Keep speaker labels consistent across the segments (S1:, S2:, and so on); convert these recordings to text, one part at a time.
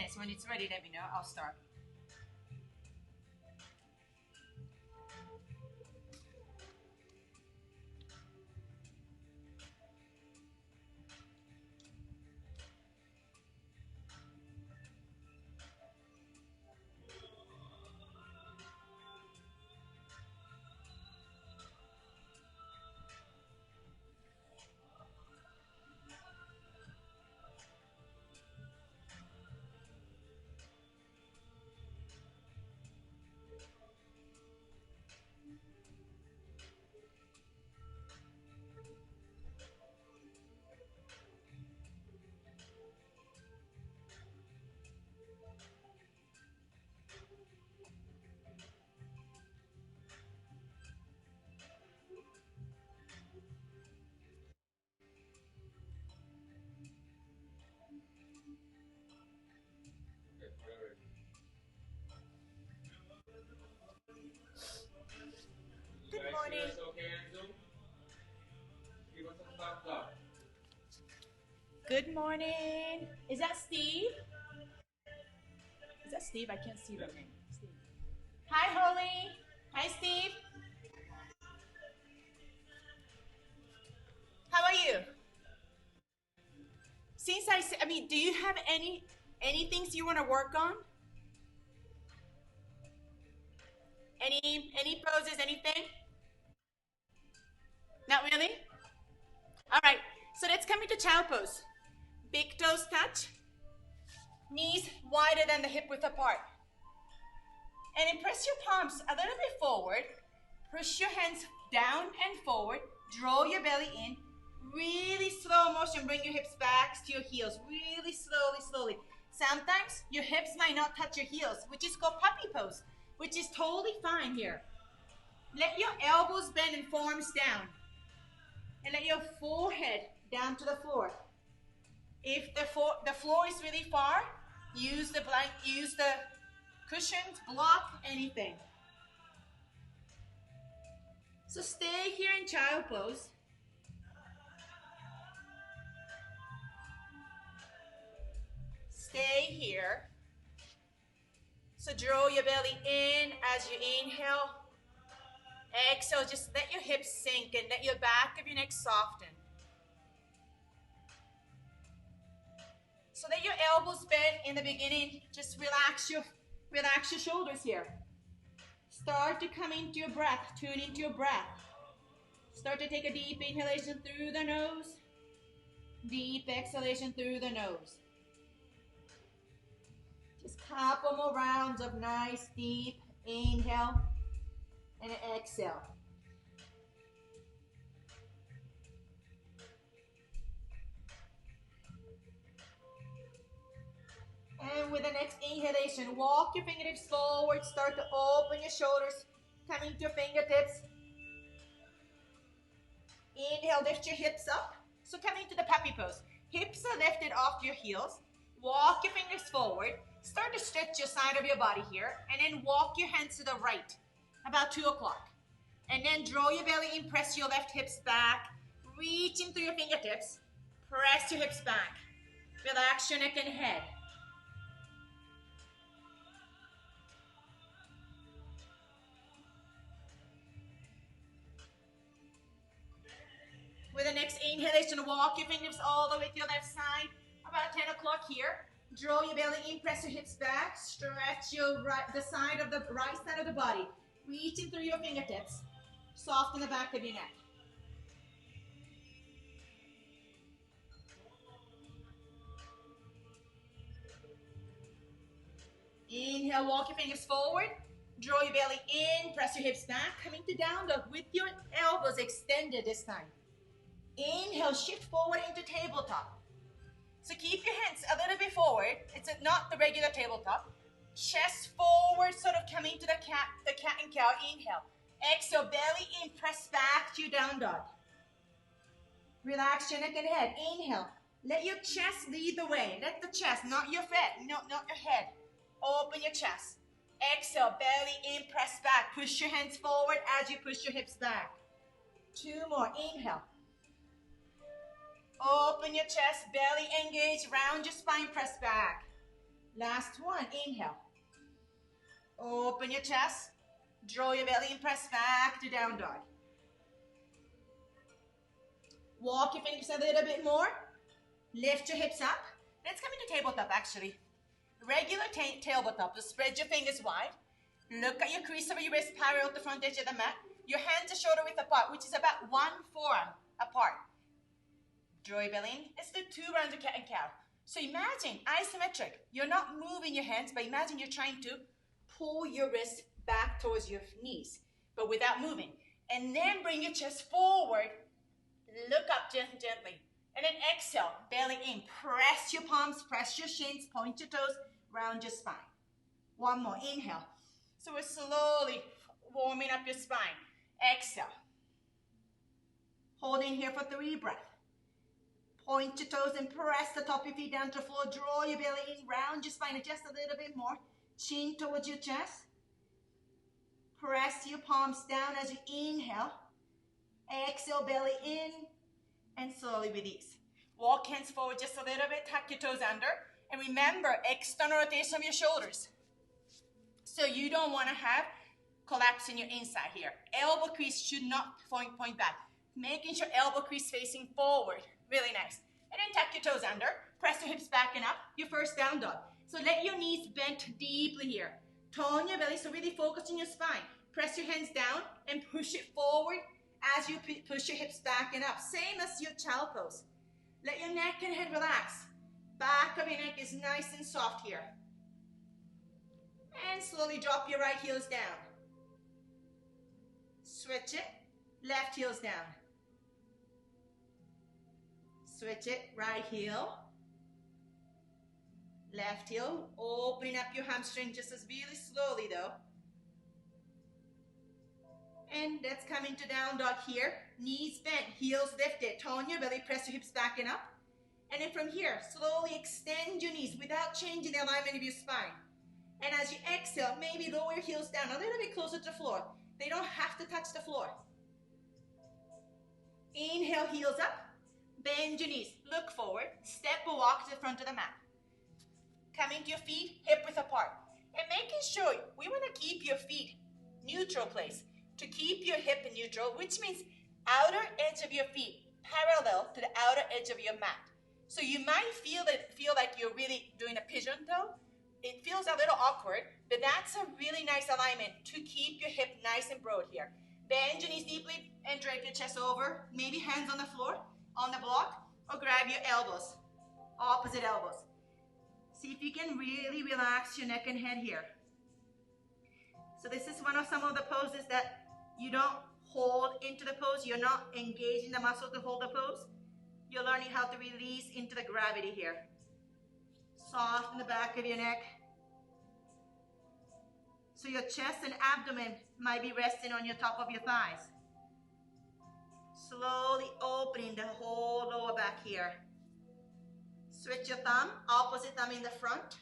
S1: minutes. When it's ready, let me know. I'll start. Good morning. Good morning. Is that Steve? Is that Steve? I can't see that name. Steve. Hi, Holly. Hi, Steve. How are you? Since I mean, do you have any things you want to work on? Any poses, anything? Not really? All right, so let's come into child pose. Big toes touch, knees wider than the hip width apart. And then press your palms a little bit forward, push your hands down and forward, draw your belly in, really slow motion, bring your hips back to your heels, really slowly. Sometimes your hips might not touch your heels, which is called puppy pose, which is totally fine here. Let your elbows bend and forearms down. And let your forehead down to the floor. If the floor is really far, use the cushions, block, anything. So stay here in child pose. Stay here. So draw your belly in as you inhale. Exhale, just let your hips sink and let your back of your neck soften. So let your elbows bend in the beginning. Just relax your shoulders here. Start to come into your breath, tune into your breath. Start to take a deep inhalation through the nose. Deep exhalation through the nose. Just a couple more rounds of nice deep inhale and exhale. And with the next inhalation, walk your fingertips forward. Start to open your shoulders, coming to your fingertips. Inhale, lift your hips up. So coming to the puppy pose. Hips are lifted off your heels. Walk your fingers forward. Start to stretch your side of your body here. And then walk your hands to the right, about 2 o'clock. And then draw your belly in, press your left hips back. Reaching through your fingertips. Press your hips back. Relax your neck and head. With the next inhalation, walk your fingers all the way to your left side. About 10 o'clock here. Draw your belly in, press your hips back. Stretch the side of the right side of the body. Reaching through your fingertips. Soften the back of your neck. Inhale, walk your fingers forward. Draw your belly in, press your hips back. Coming to down dog with your elbows extended this time. Inhale, shift forward into tabletop. So keep your hands a little bit forward. It's not the regular tabletop. Chest forward, sort of coming to the cat and cow. Inhale. Exhale, belly in, press back to your down dog. Relax your neck and head. Inhale. Let your chest lead the way. Let the chest, not your head, not your head. Open your chest. Exhale, belly in, press back. Push your hands forward as you push your hips back. 2 more. Inhale. Open your chest, belly engage, round your spine, press back. Last one, inhale. Open your chest, draw your belly and press back to down dog. Walk your fingers a little bit more. Lift your hips up. Let's come into tabletop actually. Regular tabletop, just spread your fingers wide. Look at your crease over your wrist parallel to the front edge of the mat. Your hands are shoulder width apart, which is about 1 forearm apart. Draw your belly in. Let's do 2 rounds of cat and cow. So imagine, isometric. You're not moving your hands, but imagine you're trying to pull your wrist back towards your knees, but without moving. And then bring your chest forward. Look up gently. And then exhale, belly in. Press your palms, press your shins, point your toes, round your spine. One more, inhale. So we're slowly warming up your spine. Exhale. Hold in here for 3 breaths. Point your toes and press the top of your feet down to the floor. Draw your belly in, round your spine, adjust a little bit more. Chin towards your chest. Press your palms down as you inhale. Exhale, belly in, and slowly release. Walk hands forward just a little bit, tuck your toes under, and remember, external rotation of your shoulders. So you don't want to have collapse in your inside here. Elbow crease should not point back. Making sure elbow crease facing forward. Really nice. And then tuck your toes under. Press your hips back and up. Your first down dog. So let your knees bend deeply here. Tone your belly, so really focus on your spine. Press your hands down and push it forward as you push your hips back and up. Same as your child pose. Let your neck and head relax. Back of your neck is nice and soft here. And slowly drop your right heels down. Switch it. Left heels down. Switch it. Right heel. Left heel. Opening up your hamstring just as really slowly though. And let's come into down dog here. Knees bent, heels lifted. Tone your belly, press your hips back and up. And then from here, slowly extend your knees without changing the alignment of your spine. And as you exhale, maybe lower your heels down a little bit closer to the floor. They don't have to touch the floor. Inhale, heels up. Bend your knees, look forward. Step or walk to the front of the mat. Coming to your feet, hip width apart. And making sure we want to keep your feet neutral place. To keep your hip neutral, which means outer edge of your feet parallel to the outer edge of your mat. So you might feel like you're really doing a pigeon toe. It feels a little awkward, but that's a really nice alignment to keep your hip nice and broad here. Bend your knees deeply and drape your chest over. Maybe hands on the floor, on the block, or grab your elbows, opposite elbows. See if you can really relax your neck and head here. So this is one of some of the poses that you don't hold into the pose. You're not engaging the muscle to hold the pose. You're learning how to release into the gravity here. Soften the back of your neck. So your chest and abdomen might be resting on your top of your thighs. Slowly opening the whole lower back here. Switch your thumb, opposite thumb in the front.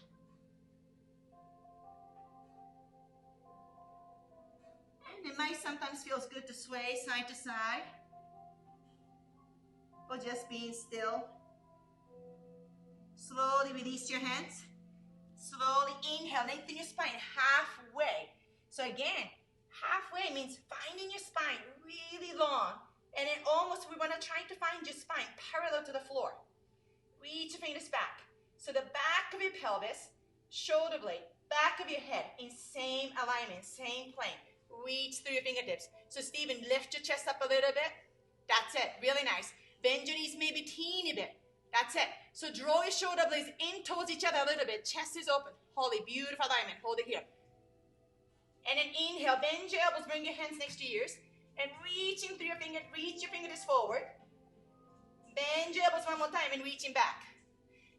S1: And it might sometimes feel good to sway side to side. Or just being still. Slowly release your hands. Slowly inhale, lengthen your spine halfway. So again, halfway means finding your spine really long. And then almost we want to try to find your spine parallel to the floor. Reach your fingers back. So the back of your pelvis, shoulder blade, back of your head in same alignment, same plane. Reach through your fingertips. So Stephen, lift your chest up a little bit. That's it, really nice. Bend your knees maybe teeny bit. That's it. So draw your shoulder blades in towards each other a little bit. Chest is open. Holy, beautiful alignment. Hold it here. And then inhale, bend your elbows, bring your hands next to your ears. And reaching through your fingers, reach your fingertips forward. Bend your elbows one more time and reaching back.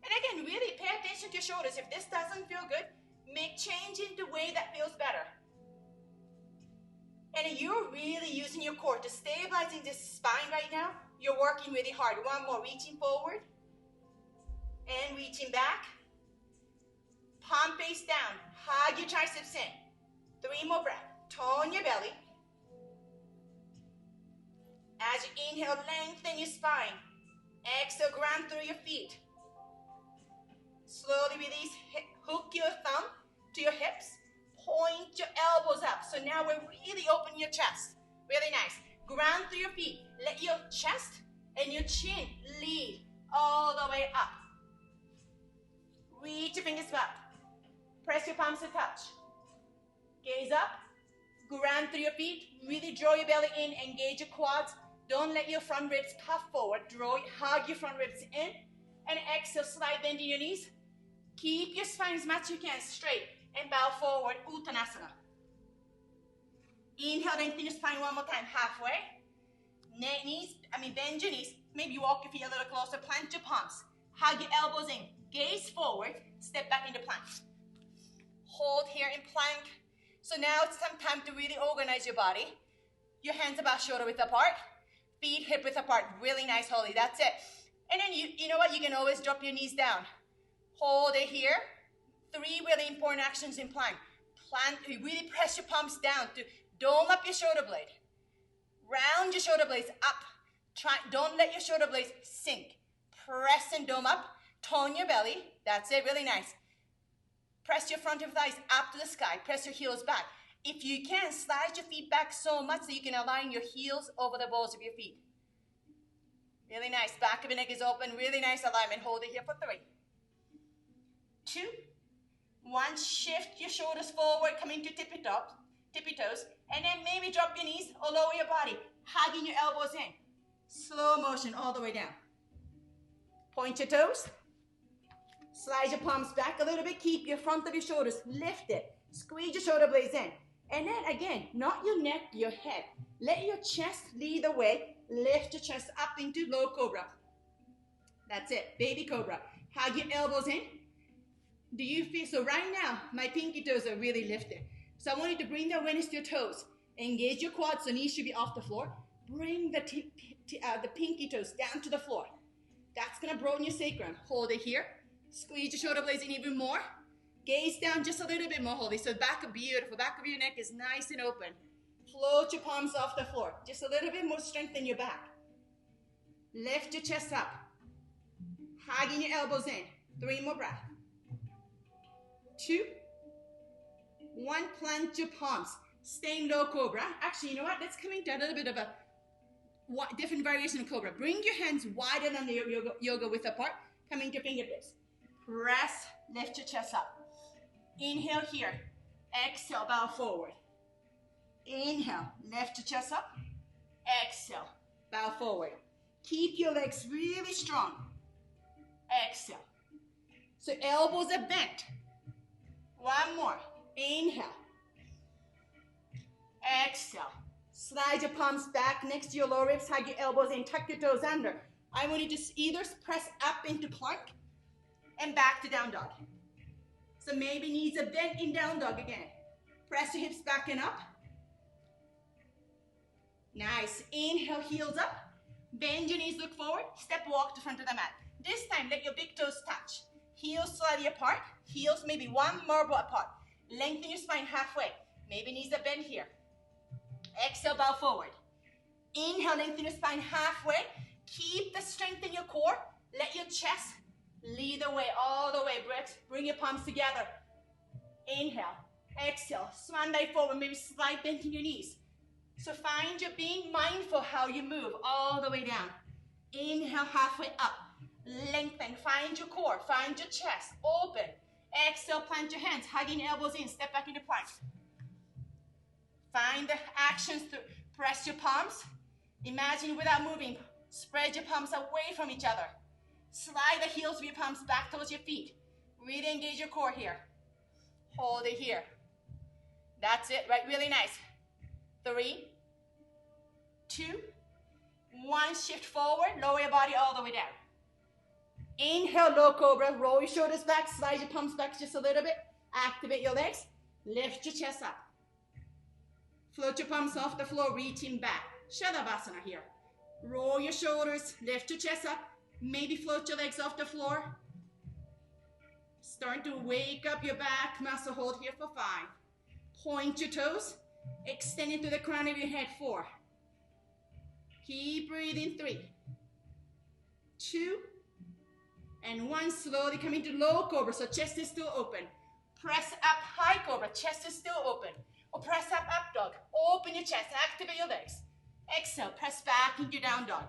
S1: And again, really pay attention to your shoulders. If this doesn't feel good, make change in the way that feels better. And you're really using your core to stabilize in this spine right now. You're working really hard. One more, reaching forward. And reaching back. Palm face down. Hug your triceps in. 3 more breaths. Tone your belly. As you inhale, lengthen your spine. Exhale, ground through your feet. Slowly release, Hook your thumb to your hips. Point your elbows up. So now we're really opening your chest. Really nice. Ground through your feet. Let your chest and your chin lead all the way up. Reach your fingers back. Press your palms to touch. Gaze up. Ground through your feet. Really draw your belly in. Engage your quads. Don't let your front ribs puff forward. Hug your front ribs in. And exhale, slight bend in your knees. Keep your spine as much as you can straight. And bow forward, Uttanasana. Inhale, lengthen your spine one more time, halfway. Bend your knees. Maybe walk your feet a little closer. Plant your palms. Hug your elbows in. Gaze forward. Step back into plank. Hold here in plank. So now it's some time to really organize your body. Your hands about shoulder width apart. Feet hip width apart. Really nice, Holly. That's it. And then you know what? You can always drop your knees down. Hold it here. 3 really important actions in plank. Plant. Really press your palms down to dome up your shoulder blade. Round your shoulder blades up. Don't let your shoulder blades sink. Press and dome up. Tone your belly. That's it. Really nice. Press your front of your thighs up to the sky. Press your heels back. If you can, slide your feet back so much that you can align your heels over the balls of your feet. Really nice. Back of your neck is open. Really nice alignment. Hold it here for 3, 2, 1. Shift your shoulders forward, coming to tippy toes. And then maybe drop your knees or lower your body, hugging your elbows in. Slow motion all the way down. Point your toes. Slide your palms back a little bit. Keep your front of your shoulders lifted. Squeeze your shoulder blades in. And then again, not your neck, your head. Let your chest lead the way. Lift your chest up into low cobra. That's it, baby cobra. Hug your elbows in. Do you feel, so right now, my pinky toes are really lifted. So I want you to bring the awareness to your toes. Engage your quads, so knees should be off the floor. Bring the pinky toes down to the floor. That's gonna broaden your sacrum. Hold it here. Squeeze your shoulder blades in even more. Gaze down just a little bit more, Holly. So beautiful. Back of your neck is nice and open. Float your palms off the floor. Just a little bit more strength in your back. Lift your chest up. Hugging your elbows in. 3 more breaths. 2, 1. Plant your palms. Stay in low cobra. Actually, you know what? Let's come into a little bit of a different variation of cobra. Bring your hands wider than the yoga width apart. Come into fingertips. Press. Lift your chest up. Inhale here. Exhale, bow forward. Inhale, lift your chest up. Exhale, bow forward. Keep your legs really strong. Exhale. So elbows are bent. 1 more. Inhale. Exhale. Slide your palms back next to your lower ribs. Hug your elbows in. Tuck your toes under. I want you to either press up into plank and back to down dog. So maybe knees are bent in down dog again. Press your hips back and up. Nice. Inhale, heels up. Bend your knees, look forward. Step walk to front of the mat. This time, let your big toes touch. Heels slightly apart. Heels maybe 1 marble apart. Lengthen your spine halfway. Maybe knees are bent here. Exhale, bow forward. Inhale, lengthen your spine halfway. Keep the strength in your core. Let your chest lead the way, all the way. Bring your palms together. Inhale. Exhale. Swan dive forward. Maybe slight bend in your knees. So find your being mindful how you move all the way down. Inhale, halfway up. Lengthen. Find your core. Find your chest. Open. Exhale, plant your hands. Hugging elbows in. Step back into plank. Find the actions to press your palms. Imagine without moving. Spread your palms away from each other. Slide the heels of your palms back towards your feet. Really engage your core here. Hold it here. That's it, right? Really nice. 3, 2, 1. Shift forward. Lower your body all the way down. Inhale, low cobra. Roll your shoulders back. Slide your palms back just a little bit. Activate your legs. Lift your chest up. Float your palms off the floor. Reaching back. Shavasana here. Roll your shoulders. Lift your chest up. Maybe float your legs off the floor. Start to wake up your back muscle. Hold here for 5. Point your toes. Extend into the crown of your head. 4. Keep breathing. 3, 2, And one, slowly come into low cobra, so chest is still open. Press up, high cobra, chest is still open. Or press up, up dog. Open your chest, activate your legs. Exhale, press back into down dog.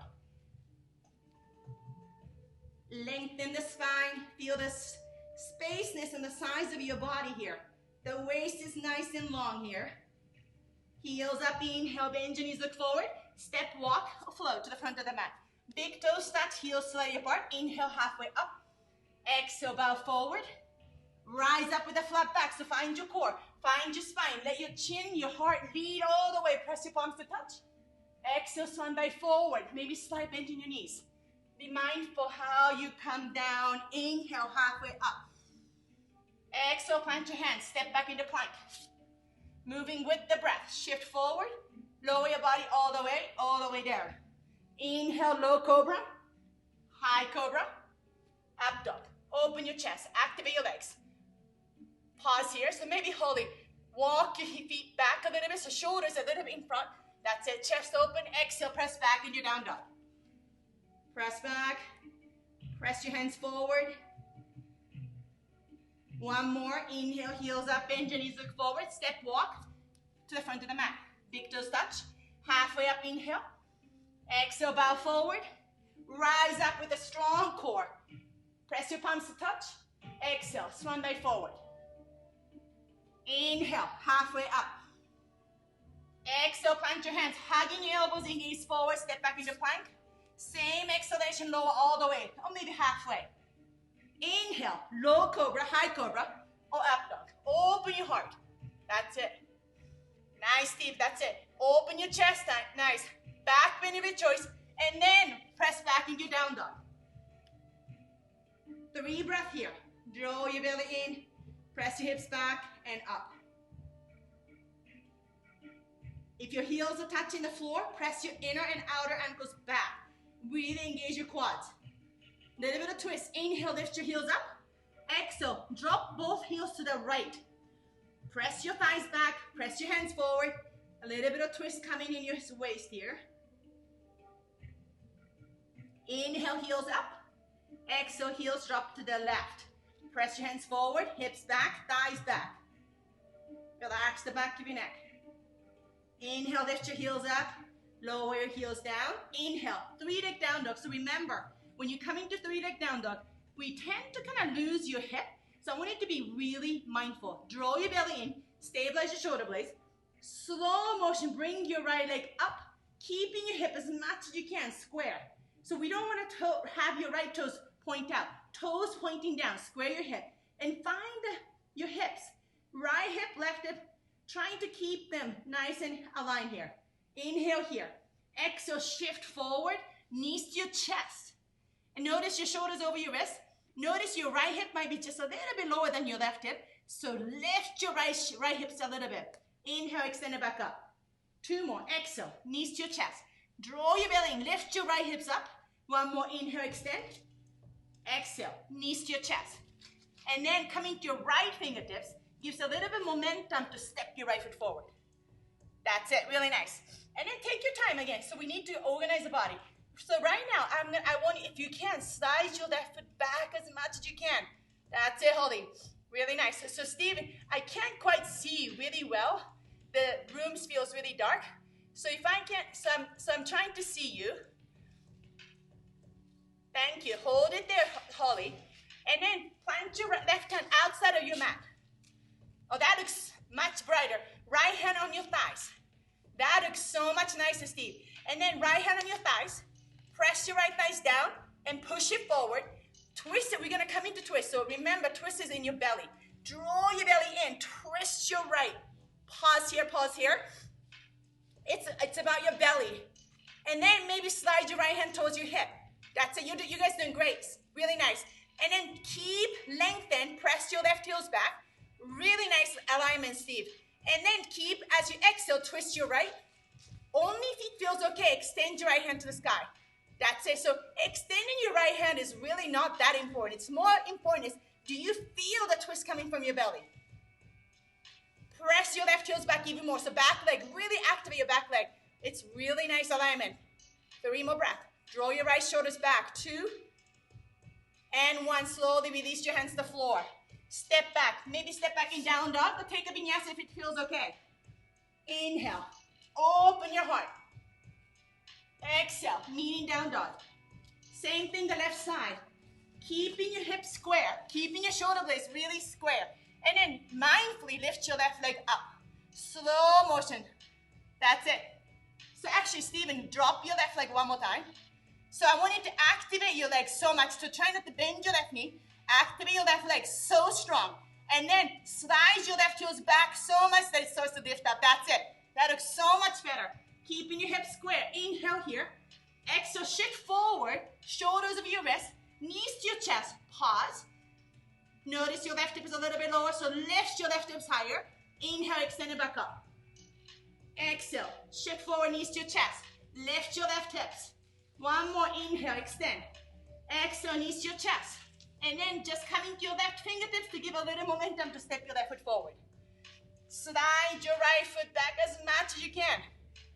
S1: Lengthen the spine, feel the spaceness and the size of your body here. The waist is nice and long here. Heels up, inhale, bend your knees, look forward. Step, walk, or flow to the front of the mat. Big toes touch, heels slightly apart. Inhale, halfway up. Exhale, bow forward. Rise up with a flat back, so find your core. Find your spine. Let your chin, your heart lead all the way. Press your palms to touch. Exhale, swan by forward. Maybe slight bend in your knees. Be mindful how you come down. Inhale, halfway up. Exhale, plant your hands. Step back into plank. Moving with the breath. Shift forward. Lower your body all the way down. Inhale, low cobra. High cobra. Up dog. Open your chest. Activate your legs. Pause here. So maybe holding. Walk your feet back a little bit. So shoulders a little bit in front. That's it. Chest open. Exhale. Press back into down dog. Press back. Press your hands forward. One more. Inhale. Heels up. Bend your knees. Look forward. Step walk to the front of the mat. Big toes touch. Halfway up. Inhale. Exhale. Bow forward. Rise up with a strong core. Press your palms to touch. Exhale. Swan dive forward. Inhale. Halfway up. Exhale. Plant your hands. Hugging your elbows and gaze forward. Step back into plank. Same exhalation. Lower all the way. Or maybe halfway. Inhale. Low cobra. High cobra. Or up dog. Open your heart. That's it. Nice, Steve. That's it. Open your chest. Nice. Back bend of your choice. And then press back into down dog. 3 breaths here. Draw your belly in. Press your hips back and up. If your heels are touching the floor, press your inner and outer ankles back. Really engage your quads. Little bit of twist. Inhale, lift your heels up. Exhale, drop both heels to the right. Press your thighs back. Press your hands forward. A little bit of twist coming in your waist here. Inhale, heels up. Exhale, heels drop to the left. Press your hands forward, hips back, thighs back. Relax the back of your neck. Inhale, lift your heels up. Lower your heels down. Inhale, 3-leg down dog. So remember, when you come into 3-leg down dog, we tend to kind of lose your hip. So I want you to be really mindful. Draw your belly in, stabilize your shoulder blades. Slow motion, bring your right leg up, keeping your hip as much as you can, square. So we don't want to have your right toes point out. Toes pointing down, square your hip. And find your hips. Right hip, left hip, trying to keep them nice and aligned here. Inhale here. Exhale, shift forward, knees to your chest. And notice your shoulders over your wrist. Notice your right hip might be just a little bit lower than your left hip. So lift your right hips a little bit. Inhale, extend it back up. 2 more. Exhale, knees to your chest. Draw your belly in. Lift your right hips up. 1 more. Inhale, extend. Exhale, knees to your chest. And then coming to your right fingertips gives a little bit momentum to step your right foot forward. That's it. Really nice. And then take your time again. So we need to organize the body. So right now, I want you, if you can, slide your left foot back as much as you can. That's it, Holly. Really nice. So Stephen, I can't quite see you really well. The room feels really dark. So if I can't, so I'm trying to see you. Thank you. Hold it there, Holly. And then plant your left hand outside of your mat. Oh, that looks much brighter. Right hand on your thighs. That looks so much nicer, Steve. And then right hand on your thighs. Press your right thighs down and push it forward. Twist it. We're going to come into twist. So remember, twist is in your belly. Draw your belly in. Twist your right. Pause here, pause here. It's about your belly. And then maybe slide your right hand towards your hip. That's it. You guys doing great. Really nice. And then keep lengthen. Press your left heels back. Really nice alignment, Steve. And then keep, as you exhale, twist your right. Only if it feels okay, extend your right hand to the sky. That's it. So extending your right hand is really not that important. It's more important is, do you feel the twist coming from your belly? Press your left heels back even more. So back leg, really activate your back leg. It's really nice alignment. 3 more breaths. Draw your right shoulders back. 2. And one, slowly release your hands to the floor. Step back, maybe step back in down dog, or take a vinyasa if it feels okay. Inhale, open your heart. Exhale, meeting down dog. Same thing the left side. Keeping your hips square, keeping your shoulder blades really square. And then mindfully lift your left leg up. Slow motion. That's it. So actually, Stephen, drop your left leg one more time. So I want you to activate your legs so much. So try not to bend your left knee. Activate your left leg so strong. And then slide your left heels back so much that it starts to lift up. That's it. That looks so much better. Keeping your hips square. Inhale here. Exhale, shift forward. Shoulders of your wrist. Knees to your chest. Pause. Notice your left hip is a little bit lower, so lift your left hips higher. Inhale, extend it back up. Exhale, shift forward, knees to your chest. Lift your left hips. One more, inhale, extend. Exhale, knees to your chest. And then just coming to your left fingertips to give a little momentum to step your left foot forward. Slide your right foot back as much as you can.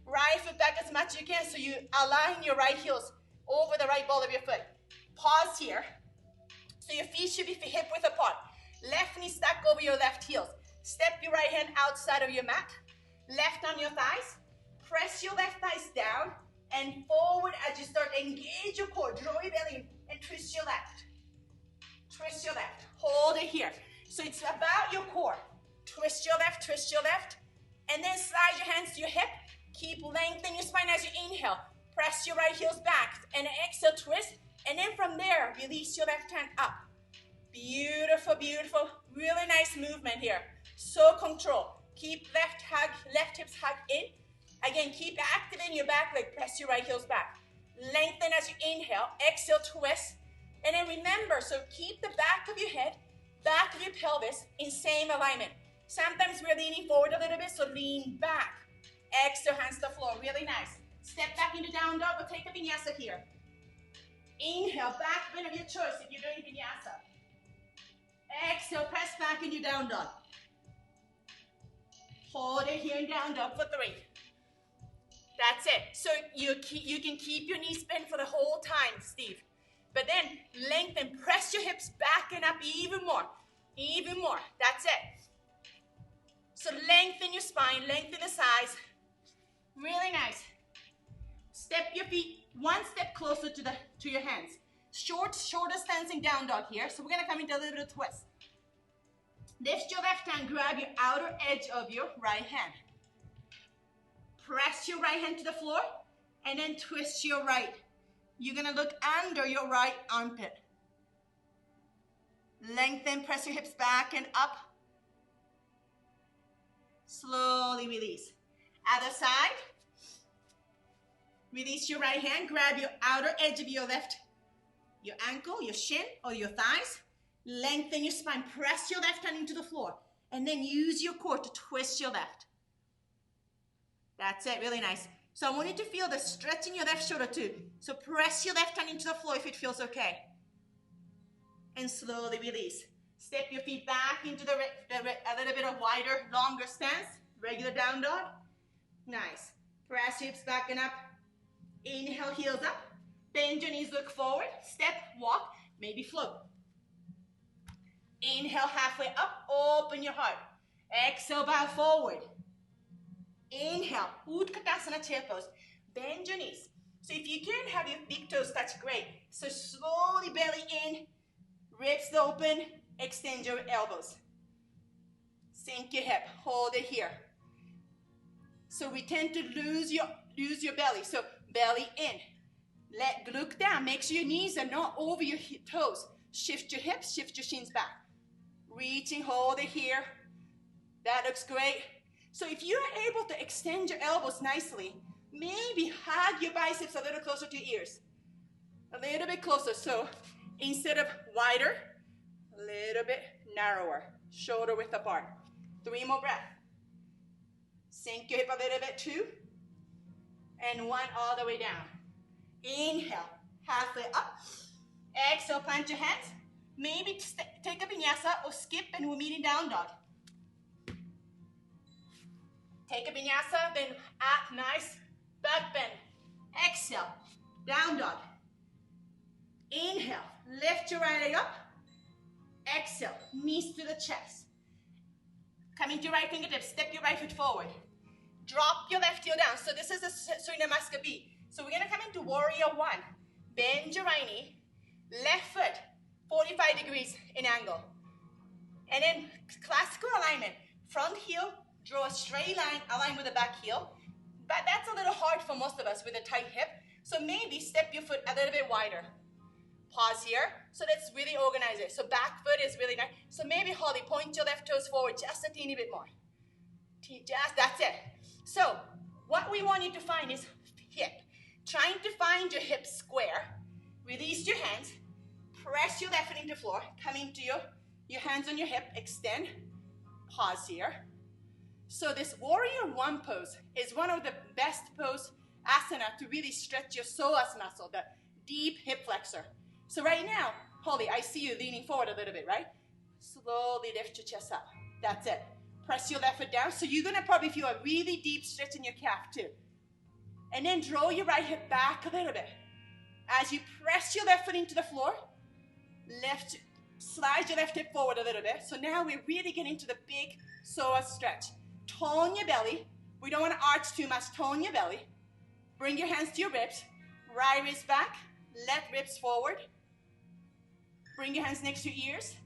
S1: Right foot back as much as you can, so you align your right heels over the right ball of your foot. Pause here. So your feet should be hip width apart. Left knee stuck over your left heels. Step your right hand outside of your mat. Left on your thighs. Press your left thighs down and forward as you start. Engage your core. Draw your belly in and twist your left. Twist your left. Hold it here. So it's about your core. Twist your left, and then slide your hands to your hip. Keep lengthening your spine as you inhale. Press your right heels back and exhale, twist. And then from there, release your left hand up. Beautiful, beautiful. Really nice movement here. So control. Keep left hips hugged in. Again, keep activating your back leg. Press your right heels back. Lengthen as you inhale. Exhale, twist. And then remember, so keep the back of your head, back of your pelvis in same alignment. Sometimes we're leaning forward a little bit, so lean back. Exhale, hands to the floor. Really nice. Step back into down dog or take a vinyasa here. Inhale, back bend of your choice if you're doing vinyasa. Exhale, press back into down dog. Hold it here in down dog for 3. That's it. So you can keep your knees bent for the whole time, Steve. But then lengthen, press your hips back and up even more. Even more. That's it. So lengthen your spine, lengthen the sides. Really nice. Step your feet one step closer to your hands. Shoulder stancing down dog here. So we're going to come into a little bit of twist. Lift your left hand, grab your outer edge of your right hand. Press your right hand to the floor and then twist your right. You're going to look under your right armpit. Lengthen, press your hips back and up. Slowly release. Other side. Release your right hand, grab your outer edge of your ankle, your shin, or your thighs. Lengthen your spine, press your left hand into the floor, and then use your core to twist your left. That's it, really nice. So I want you to feel the stretch in your left shoulder too. So press your left hand into the floor if it feels okay. And slowly release. Step your feet back into a little bit of wider, longer stance. Regular down dog. Nice. Press hips back and up. Inhale, heels up. Bend your knees, look forward. Step, walk, maybe float. Inhale, halfway up. Open your heart. Exhale, bow forward. Inhale, Utkatasana chair pose. Bend your knees. So if you can have your big toes touch, great. So slowly belly in, ribs open, extend your elbows. Sink your hip, hold it here. So we tend to lose your belly. So belly in. Look down. Make sure your knees are not over your toes. Shift your hips, shift your shins back. Reaching, hold it here. That looks great. So if you're able to extend your elbows nicely, maybe hug your biceps a little closer to your ears. A little bit closer. So instead of wider, a little bit narrower. Shoulder width apart. 3 more breaths. Sink your hip a little bit, 2. And 1 all the way down. Inhale, halfway up. Exhale, plant your hands. Maybe take a vinyasa or skip and we're meeting down dog. Take a vinyasa, then up, nice. Back bend. Exhale, down dog. Inhale, Lift your right leg up. Exhale, knees to the chest. Come into your right fingertips, step your right foot forward. Drop your left heel down. So this is a Surya Namaskar B. So we're gonna come into warrior one. Bend your right knee, left foot, 45 degrees in angle. And then classical alignment. Front heel, draw a straight line, align with the back heel. But that's a little hard for most of us with a tight hip. So maybe step your foot a little bit wider. Pause here. So let's really organize it. So back foot is really nice. So maybe Holly, point your left toes forward just a teeny bit more. Just, that's it. So what we want you to find is hip. Trying to find your hip square. Release your hands. Press your left foot into the floor. Come into your hands on your hip. Extend. Pause here. So this warrior one pose is one of the best pose asana to really stretch your psoas muscle, the deep hip flexor. So right now, Holly, I see you leaning forward a little bit, right? Slowly lift your chest up. That's it. Press your left foot down. So you're gonna probably feel a really deep stretch in your calf too. And then draw your right hip back a little bit. As you press your left foot into the floor, slide your left hip forward a little bit. So now we're really getting into the big psoas stretch. Tone your belly. We don't want to arch too much. Tone your belly. Bring your hands to your ribs. Right wrist back. Left ribs forward. Bring your hands next to your ears.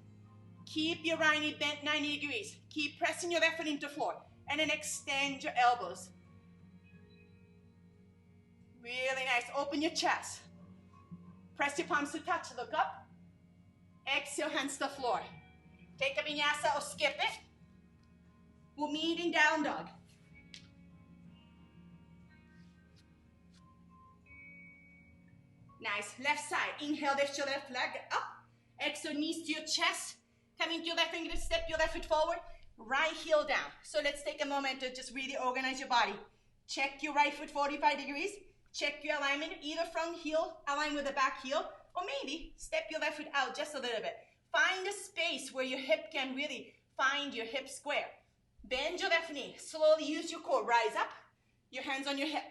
S1: Keep your right knee bent 90 degrees. Keep pressing your left foot into the floor. And then extend your elbows. Really nice. Open your chest. Press your palms to touch. Look up. Exhale, hands to the floor. Take a vinyasa or skip it. We'll meet in down dog. Nice. Left side. Inhale, lift your left leg up. Exhale, knees to your chest. Come into your left finger, step your left foot forward. Right heel down. So let's take a moment to just really organize your body. Check your right foot 45 degrees. Check your alignment, either front heel, align with the back heel, or maybe step your left foot out just a little bit. Find a space where your hip can really find your hip square. Bend your left knee. Slowly use your core. Rise up. Your hands on your hip.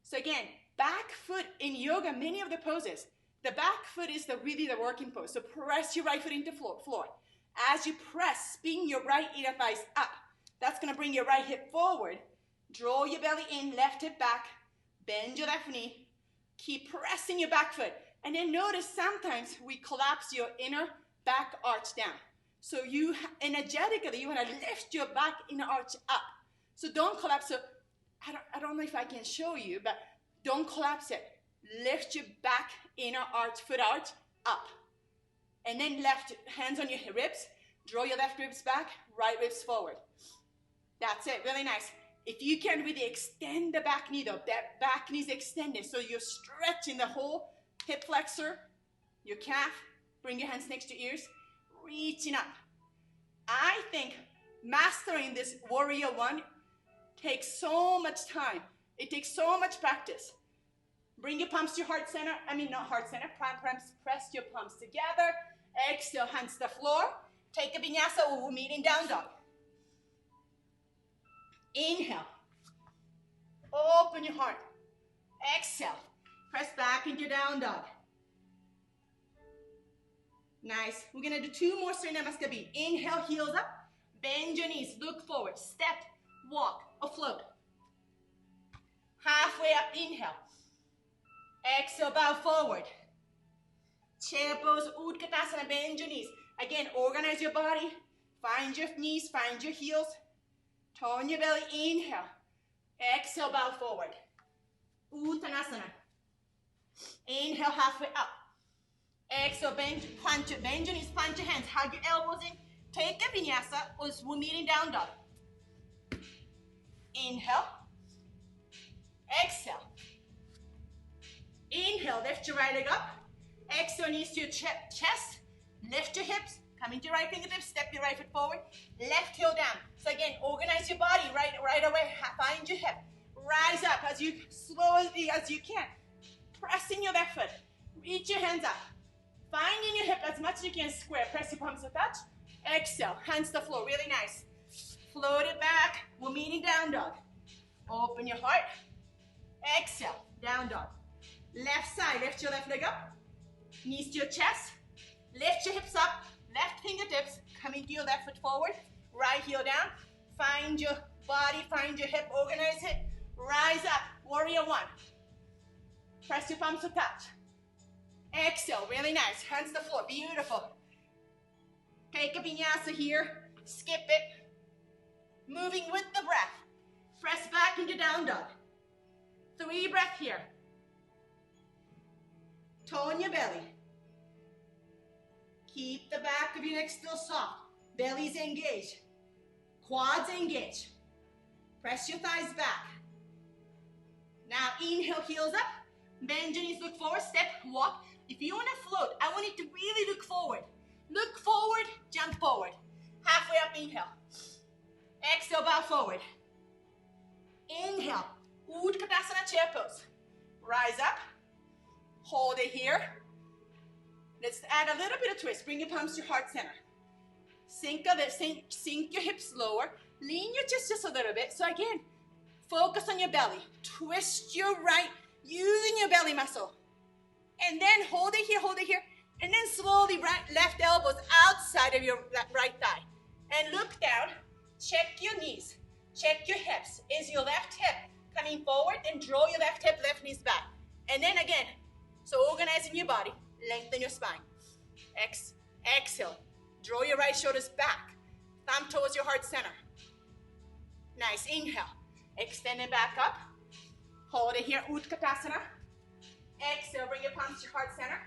S1: So again, back foot in yoga, many of the poses, the back foot is really the working pose. So press your right foot into floor. As you press, spin your right inner thighs up. That's going to bring your right hip forward. Draw your belly in, left hip back. Bend your left knee. Keep pressing your back foot. And then notice sometimes we collapse your inner back arch down. So you energetically, you want to lift your back inner arch up. So don't collapse. So I don't know if I can show you, but don't collapse it. Lift your back inner arch, foot arch up. And then left hands on your ribs. Draw your left ribs back, right ribs forward. That's it, really nice. If you can really extend the back knee though, that back knee is extended. So you're stretching the whole hip flexor, your calf. Bring your hands next to your ears. Reaching up. I think mastering this warrior one takes so much time. It takes so much practice. Bring your palms to your heart center. Not heart center. Press your palms together. Exhale, hands to the floor. Take a vinyasa. We'll meet in down dog. Inhale. Open your heart. Exhale. Press back into down dog. Nice. We're going to do two more Surya Namaskar B. Inhale, heels up. Bend your knees. Look forward. Step, walk, or float. Halfway up. Inhale. Exhale, bow forward. Chair pose, Utkatasana. Bend your knees. Again, organize your body. Find your knees. Find your heels. Tone your belly. Inhale. Exhale, bow forward. Uttanasana. Inhale, halfway up. Exhale, bend your knees, punch your hands, hug your elbows in. Take a vinyasa, or we're meeting down dog. Inhale. Exhale. Inhale, lift your right leg up. Exhale, knees to your chest. Lift your hips. Come into your right fingertips. Step your right foot forward. Left heel down. So again, organize your body right away. Find your hip. Rise up as slowly as you can. Pressing your left foot. Reach your hands up. Finding your hip as much as you can square. Press your palms to touch. Exhale. Hands to the floor. Really nice. Float it back. We're meeting down dog. Open your heart. Exhale. Down dog. Left side. Lift your left leg up. Knees to your chest. Lift your hips up. Left fingertips coming to your left foot forward. Right heel down. Find your body, find your hip, organize it. Rise up. Warrior one. Press your palms to touch. Exhale. Really nice. Hands to the floor. Beautiful. Take a vinyasa here. Skip it. Moving with the breath. Press back into down dog. 3 breaths here. Tone your belly. Keep the back of your neck still soft. Belly's engaged. Quads engaged. Press your thighs back. Now inhale, heels up. Bend your knees, look forward, step, walk. If you want to float, I want you to really look forward. Look forward, jump forward. Halfway up, inhale. Exhale, bow forward. Inhale, Utkatasana chair pose. Rise up, hold it here. Let's add a little bit of twist. Bring your palms to heart center. Sink your hips lower. Lean your chest just a little bit. So again, focus on your belly. Twist your right, using your belly muscle. And then hold it here. And then slowly left elbows outside of your right thigh. And look down, check your knees, check your hips. Is your left hip coming forward? And draw your left hip, left knees back. And then again, so organizing your body, lengthen your spine. Exhale, draw your right shoulders back. Thumb towards your heart center. Nice, inhale. Extend it back up. Hold it here, Utkatasana. Exhale, bring your palms to your heart center.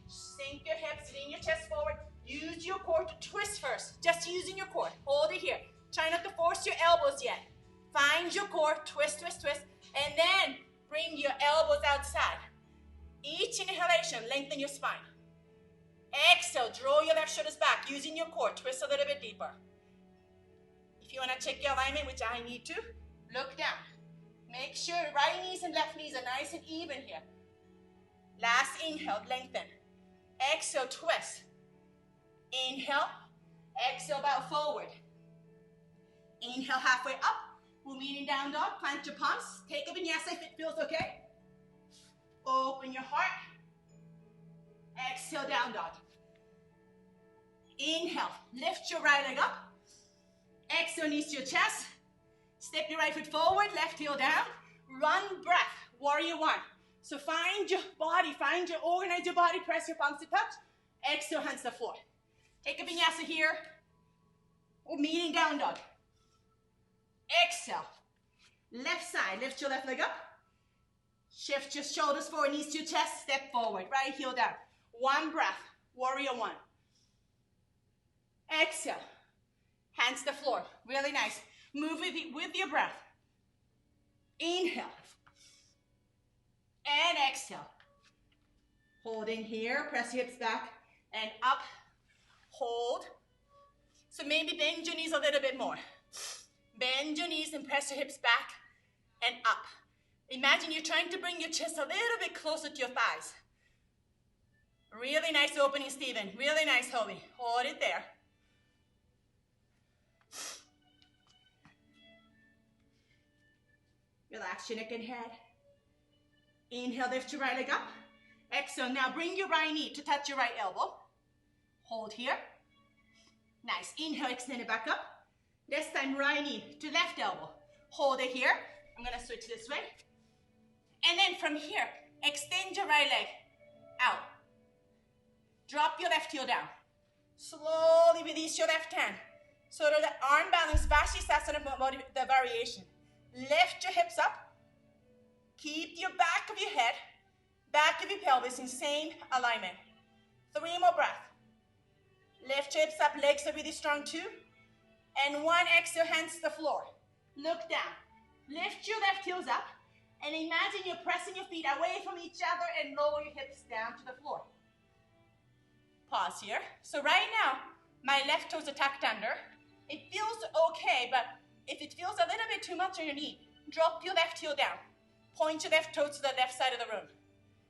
S1: Sink your hips, lean your chest forward. Use your core to twist first. Just using your core. Hold it here. Try not to force your elbows yet. Find your core, twist, twist, twist. And then bring your elbows outside. Each inhalation, lengthen your spine. Exhale, draw your left shoulders back. Using your core, twist a little bit deeper. If you want to check your alignment, which I need to, look down. Make sure right knees and left knees are nice and even here. Last inhale, lengthen. Exhale, twist. Inhale. Exhale, bow forward. Inhale, halfway up. We're meeting down dog. Plant your palms. Take a vinyasa if it feels okay. Open your heart. Exhale, down dog. Inhale. Lift your right leg up. Exhale, knees to your chest. Step your right foot forward. Left heel down. Run breath. Warrior one. So find your body, organize your body, press your palms to touch. Exhale, hands to the floor. Take a vinyasa here. We're meeting down dog. Exhale. Left side, lift your left leg up. Shift your shoulders forward, knees to your chest, step forward. Right heel down. One breath, warrior one. Exhale. Hands to the floor, really nice. Move with your breath. Inhale. And exhale. Hold in here, press your hips back and up. Hold. So maybe bend your knees a little bit more. Bend your knees and press your hips back and up. Imagine you're trying to bring your chest a little bit closer to your thighs. Really nice opening, Stephen. Really nice, Hobie. Hold it there. Relax your neck and head. Inhale, lift your right leg up. Exhale, now bring your right knee to touch your right elbow. Hold here. Nice. Inhale, extend it back up. This time, right knee to left elbow. Hold it here. I'm going to switch this way. And then from here, extend your right leg out. Drop your left heel down. Slowly release your left hand. So that the arm balance, Vashisthasana, the variation. Lift your hips up. Keep your back of your head, back of your pelvis in same alignment. 3 more breaths. Lift your hips up, legs are really strong too. And 1, exhale, hands to the floor. Look down. Lift your left heels up. And imagine you're pressing your feet away from each other and lower your hips down to the floor. Pause here. So right now, my left toes are tucked under. It feels okay, but if it feels a little bit too much on your knee, drop your left heel down. Point your left toes to the left side of the room.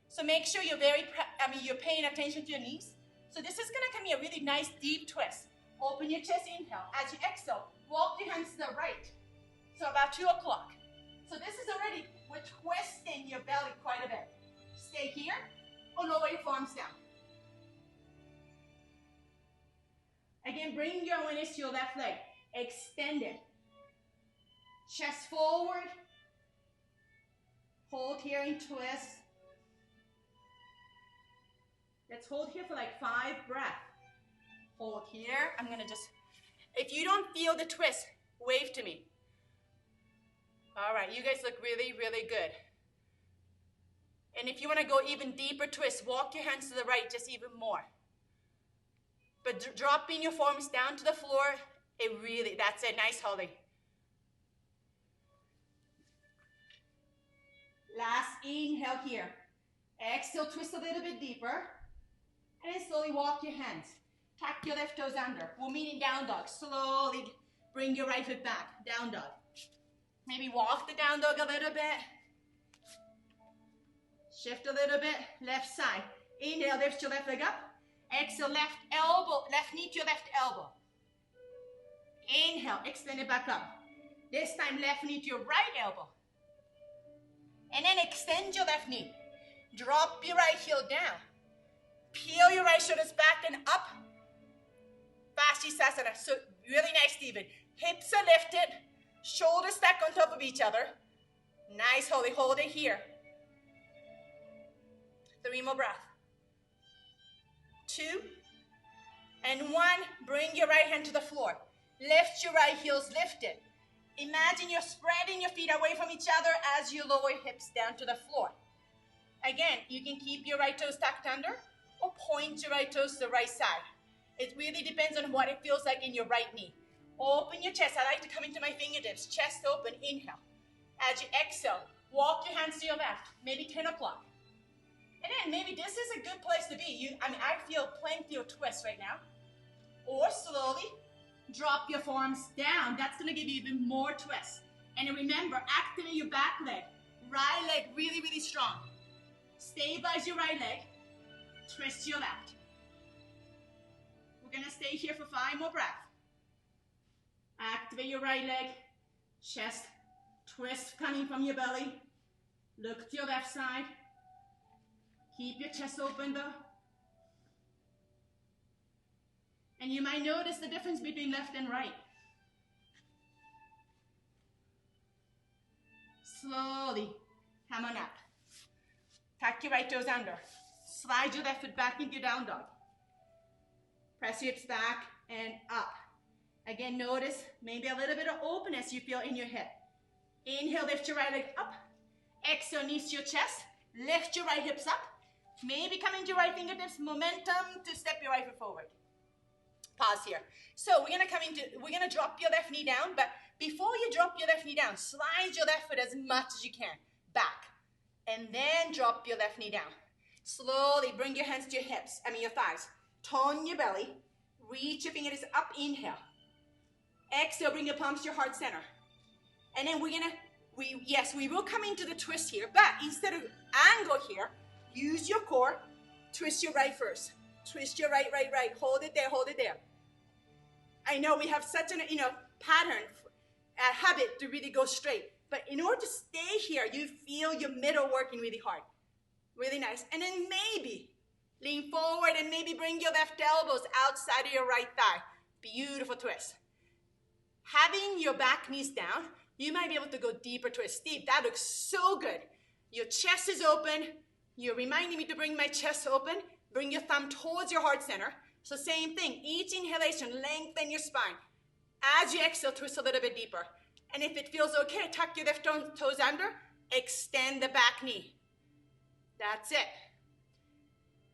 S1: So make sure you're you're paying attention to your knees. So this is gonna come here a really nice deep twist. Open your chest, inhale. As you exhale, walk your hands to the right. So about 2 o'clock. So this is already, we're twisting your belly quite a bit. Stay here or lower your forearms down. then bring your awareness to your left leg. Extend it. Chest forward. Hold here and twist. Let's hold here for like 5 breaths. Hold here. I'm gonna just, if you don't feel the twist, wave to me. All right, you guys look really, really good. And if you wanna go even deeper twist, walk your hands to the right just even more. But dropping your forearms down to the floor, that's it, nice Holly. Last inhale here. Exhale, twist a little bit deeper. And then slowly walk your hands. Tuck your left toes under. We'll meet in down dog. Slowly bring your right foot back. Down dog. Maybe walk the down dog a little bit. Shift a little bit. Left side. Inhale, lift your left leg up. Exhale, left elbow. Left knee to your left elbow. Inhale, extend it back up. This time, left knee to your right elbow. And then extend your left knee. Drop your right heel down. Peel your right shoulders back and up. Vashisthasana. So really nice, Stephen. Hips are lifted. Shoulders stack on top of each other. Nice, Holly. Hold it here. 3 more breaths. 2 and 1. Bring your right hand to the floor. Lift your right heels lifted. Imagine you're spreading your feet away from each other as you lower hips down to the floor. Again, you can keep your right toes tucked under or point your right toes to the right side. It really depends on what it feels like in your right knee. Open your chest. I like to come into my fingertips. Chest open. Inhale. As you exhale, walk your hands to your left. Maybe 10 o'clock. And then maybe this is a good place to be. I feel plenty of twists right now. Or slowly drop your forearms down. That's going to give you even more twists. And remember, activate your back leg. Right leg really, really strong. Stabilize your right leg. Twist your left. We're going to stay here for 5 more breaths. Activate your right leg. Chest twist coming from your belly. Look to your left side. Keep your chest open though. And you might notice the difference between left and right. Slowly come on up. Tuck your right toes under. Slide your left foot back into your down dog. Press your hips back and up. Again, notice maybe a little bit of openness you feel in your hip. Inhale, lift your right leg up. Exhale, knees to your chest. Lift your right hips up. Maybe come into your right fingertips. Momentum to step your right foot forward. Pause here. So we're gonna drop your left knee down, but before you drop your left knee down, slide your left foot as much as you can back. And then drop your left knee down. Slowly bring your hands to your hips, your thighs. Tone your belly. Reach your fingertips up, inhale. Exhale, bring your palms to your heart center. And then we will come into the twist here, but instead of angle here, use your core, twist your right first. Twist your right. Hold it there. I know we have such an, pattern, a habit to really go straight. But in order to stay here, you feel your middle working really hard. Really nice. And then maybe lean forward and maybe bring your left elbows outside of your right thigh. Beautiful twist. Having your back knees down, you might be able to go deeper twist. Steve, that looks so good. Your chest is open. You're reminding me to bring my chest open. Bring your thumb towards your heart center. So same thing. Each inhalation, lengthen your spine. As you exhale, twist a little bit deeper. And if it feels okay, tuck your left toes under. Extend the back knee. That's it.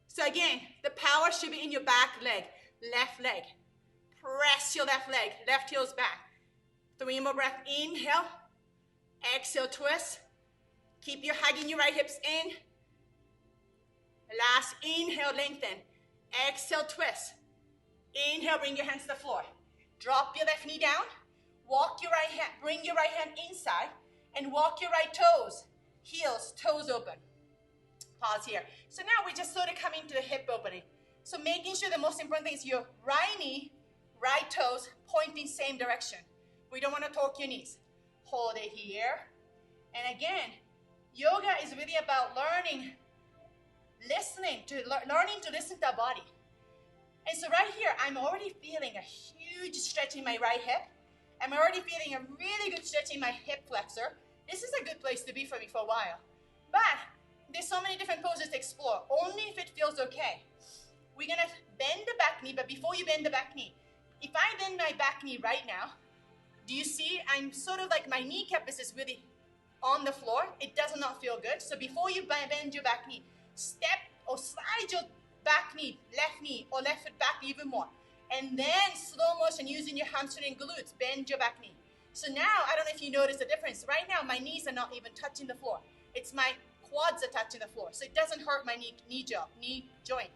S1: So again, the power should be in your back leg, left leg. Press your left leg, left heel's back. 3 more breaths. Inhale. Exhale, twist. Keep your hugging your right hips in. Last inhale, lengthen. Exhale, twist. Inhale, bring your hands to the floor. Drop your left knee down. Walk your right hand, bring your right hand inside and walk your right toes. Heels, toes open. Pause here. So now we just sort of come into the hip opening. So making sure the most important thing is your right knee, right toes pointing same direction. We don't want to torque your knees. Hold it here. And again, yoga is really about learning to listen to our body. And so right here, I'm already feeling a huge stretch in my right hip. I'm already feeling a really good stretch in my hip flexor. This is a good place to be for me for a while. But there's so many different poses to explore, only if it feels okay. We're gonna bend the back knee, but before you bend the back knee, if I bend my back knee right now, do you see I'm sort of like my kneecap is really on the floor? It does not feel good. So before you bend your back knee, step or slide your back knee, or left foot back even more. And then slow motion using your hamstring and glutes, bend your back knee. So now, I don't know if you notice the difference. Right now, my knees are not even touching the floor. It's my quads are touching the floor. So it doesn't hurt my knee joint.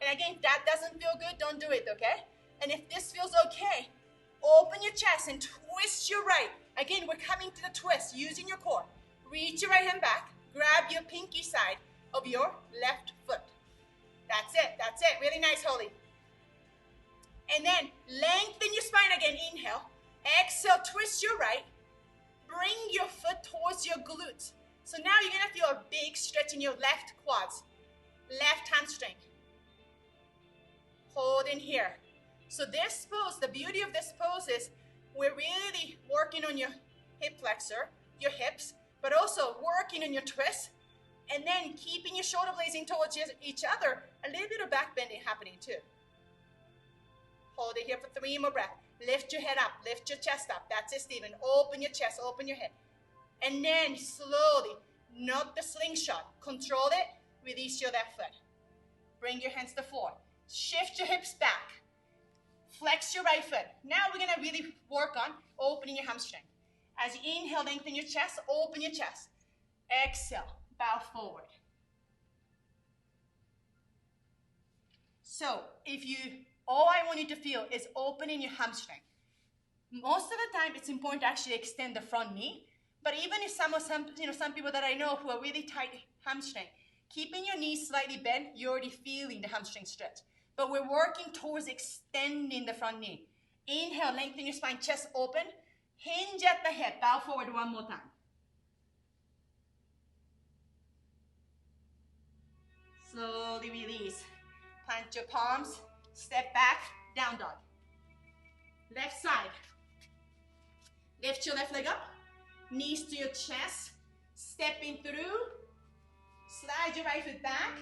S1: And again, if that doesn't feel good, don't do it, okay? And if this feels okay, open your chest and twist your right. Again, we're coming to the twist, using your core. Reach your right hand back, grab your pinky side of your left foot. That's it, really nice, Holly. And then lengthen your spine again, inhale. Exhale, twist your right. Bring your foot towards your glutes. So now you're gonna feel a big stretch in your left quads, left hamstring. Hold in here. So this pose, the beauty of this pose is we're really working on your hip flexor, your hips, but also working on your twist, and then keeping your shoulder blades in towards each other. A little bit of back bending happening too. Hold it here for 3 more breaths. Lift your head up, lift your chest up. That's it, Stephen. Open your chest, open your head. And then slowly, not the slingshot. Control it, release your left foot. Bring your hands to the floor. Shift your hips back. Flex your right foot. Now we're gonna really work on opening your hamstring. As you inhale, lengthen your chest, open your chest. Exhale, bow forward. So all I want you to feel is opening your hamstring. Most of the time, it's important to actually extend the front knee. But even if some people that I know who are really tight hamstring, keeping your knees slightly bent, you're already feeling the hamstring stretch. But we're working towards extending the front knee. Inhale, lengthen your spine, chest open. Hinge at the hip, bow forward 1 more time. Slowly release. Plant your palms, step back, down dog. Left side. Lift your left leg up, knees to your chest, stepping through. Slide your right foot back,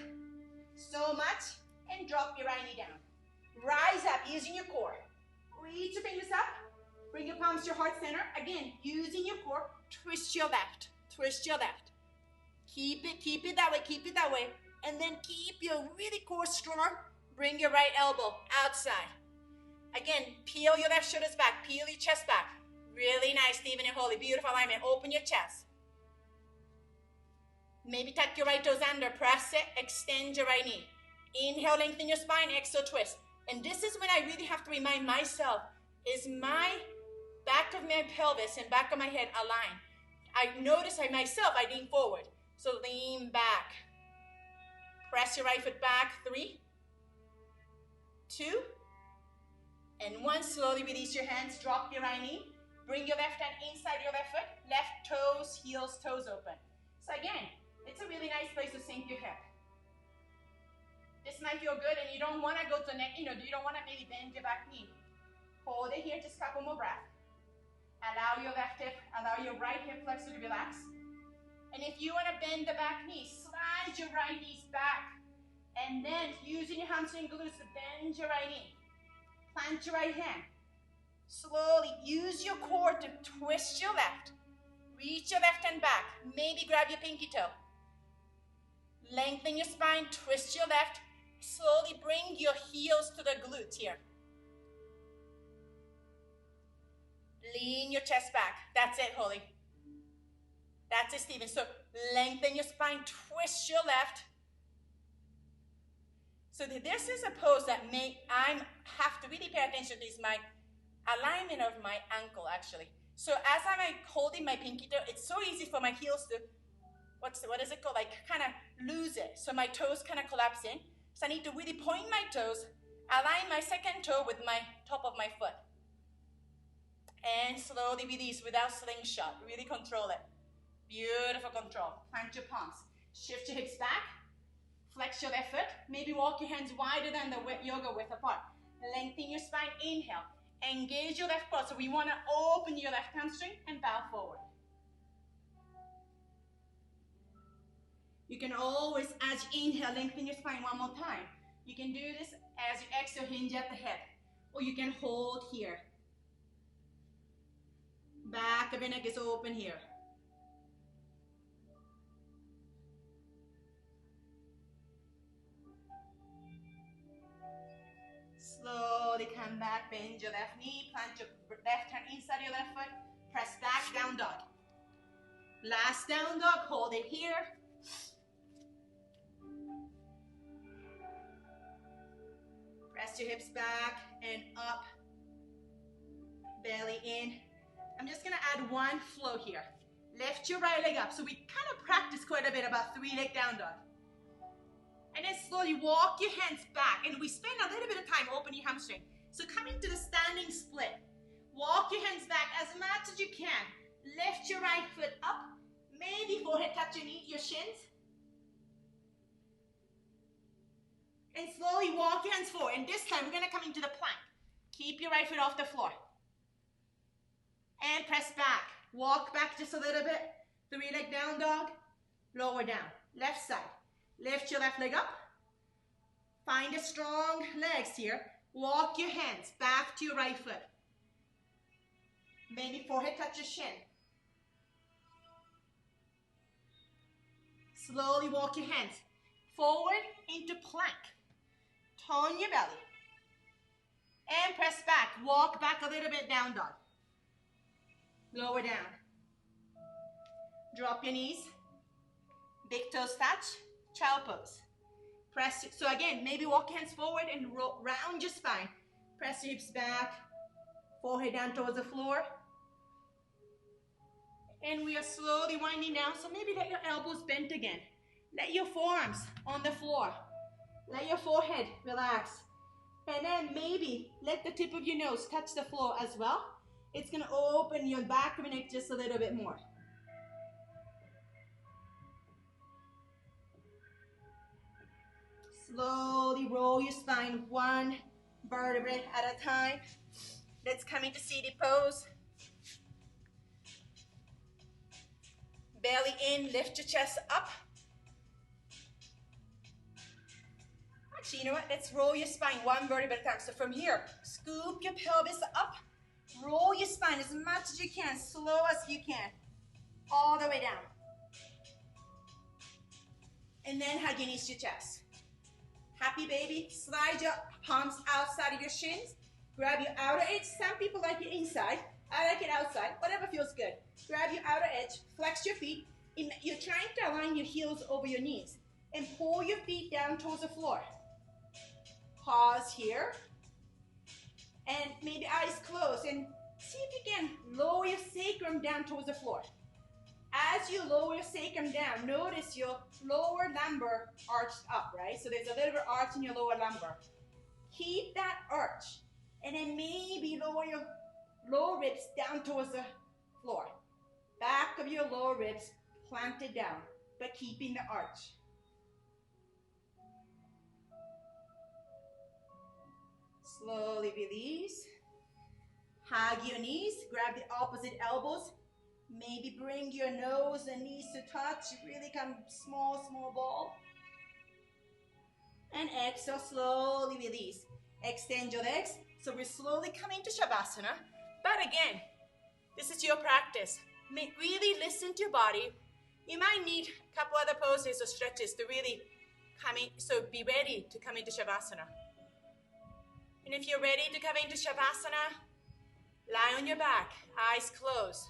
S1: so much, and drop your right knee down. Rise up using your core. Reach your fingers up, bring your palms to your heart center. Again, using your core, twist your left, twist your left. Keep it that way, and then keep your really core strong. Bring your right elbow outside. Again, peel your left shoulders back, peel your chest back. Really nice, Stephen and Holly, beautiful alignment. Open your chest. Maybe tuck your right toes under, press it, extend your right knee. Inhale, lengthen your spine, exhale, twist. And this is when I really have to remind myself, is my back of my pelvis and back of my head aligned? I notice I lean forward. So lean back. Press your right foot back, 3, 2, and 1. Slowly release your hands, drop your right knee. Bring your left hand inside your left foot, left toes, heels, toes open. So again, it's a really nice place to sink your hip. This might feel good and you don't want to go to the neck, you don't want to maybe bend your back knee. Hold it here, just a couple more breaths. Allow your right hip flexor to relax. And if you want to bend the back knee, slide your right knees back. And then using your hamstring glutes to bend your right knee. Plant your right hand. Slowly use your core to twist your left. Reach your left hand back. Maybe grab your pinky toe. Lengthen your spine, twist your left. Slowly bring your heels to the glutes here. Lean your chest back. That's it, Holly. That's it, Stephen. So lengthen your spine, twist your left. So this is a pose that I have to really pay attention to. Is my alignment of my ankle, actually. So as I'm holding my pinky toe, it's so easy for my heels to, what is it called? Like kind of lose it. So my toes kind of collapse in. So I need to really point my toes, align my second toe with my top of my foot. And slowly release without slingshot. Really control it. Beautiful control. Plant your palms. Shift your hips back. Flex your left foot. Maybe walk your hands wider than the yoga width apart. Lengthen your spine, inhale. Engage your left quad. So we want to open your left hamstring and bow forward. You can always, as you inhale, lengthen your spine one more time. You can do this as you exhale, hinge at the head. Or you can hold here. Back of your neck is open here. Slowly come back, bend your left knee, plant your left hand inside your left foot, press back, down dog. Last down dog, hold it here. Press your hips back and up, belly in. I'm just gonna add one flow here. Lift your right leg up. So we kind of practice quite a bit about 3-leg down dog. And then slowly walk your hands back. And we spend a little bit of time opening your hamstring. So coming to the standing split. Walk your hands back as much as you can. Lift your right foot up. Maybe forehead touch your shins. And slowly walk your hands forward. And this time we're going to come into the plank. Keep your right foot off the floor. And press back. Walk back just a little bit. 3-leg down dog. Lower down. Left side. Lift your left leg up. Find the strong legs here. Walk your hands back to your right foot. Maybe forehead touch your shin. Slowly walk your hands forward into plank. Tone your belly. And press back. Walk back a little bit, down dog. Lower down. Drop your knees. Big toes touch. Child pose. Press. So again, maybe walk your hands forward and round your spine. Press your hips back. Forehead down towards the floor. And we are slowly winding down. So maybe let your elbows bend again. Let your forearms on the floor. Let your forehead relax. And then maybe let the tip of your nose touch the floor as well. It's going to open your back of your neck just a little bit more. Slowly roll your spine one vertebrae at a time. Let's come into seated pose. Belly in, lift your chest up. Actually, you know what? Let's roll your spine one vertebrae at a time. So from here, scoop your pelvis up. Roll your spine as much as you can, slow as you can. All the way down. And then hug your knees to your chest. Happy baby. Slide your palms outside of your shins. Grab your outer edge. Some people like it inside. I like it outside. Whatever feels good. Grab your outer edge. Flex your feet. You're trying to align your heels over your knees. And pull your feet down towards the floor. Pause here. And maybe eyes closed. And see if you can lower your sacrum down towards the floor. As you lower your sacrum down, notice your lower lumbar arched up, right? So there's a little bit of arch in your lower lumbar. Keep that arch. And then maybe lower your lower ribs down towards the floor. Back of your lower ribs planted down, but keeping the arch. Slowly release. Hug your knees. Grab the opposite elbows. Maybe bring your nose and knees to touch. Really come small, small ball. And exhale, slowly release. Extend your legs. So we're slowly coming to Shavasana. But again, this is your practice. Really listen to your body. You might need a couple other poses or stretches to really come in. So be ready to come into Shavasana. And if you're ready to come into Shavasana, lie on your back, eyes closed.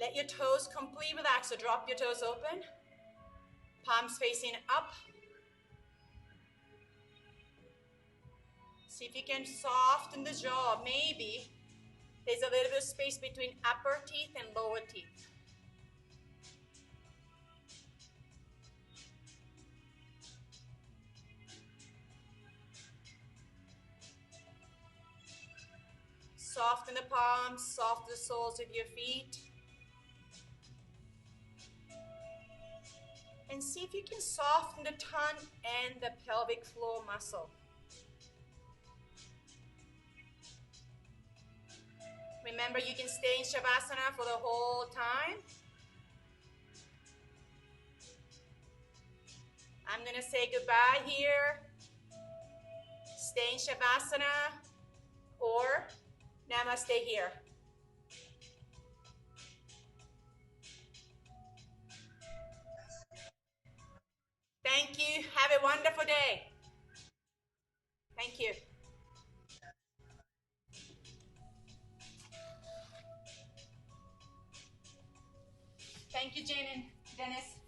S1: Let your toes completely relax, so drop your toes open. Palms facing up. See if you can soften the jaw. Maybe there's a little bit of space between upper teeth and lower teeth. Soften the palms, soften the soles of your feet. And see if you can soften the tongue and the pelvic floor muscle. Remember, you can stay in Shavasana for the whole time. I'm gonna say goodbye here. Stay in Shavasana or Namaste here. Thank you. Have a wonderful day. Thank you. Thank you, Jane and Dennis.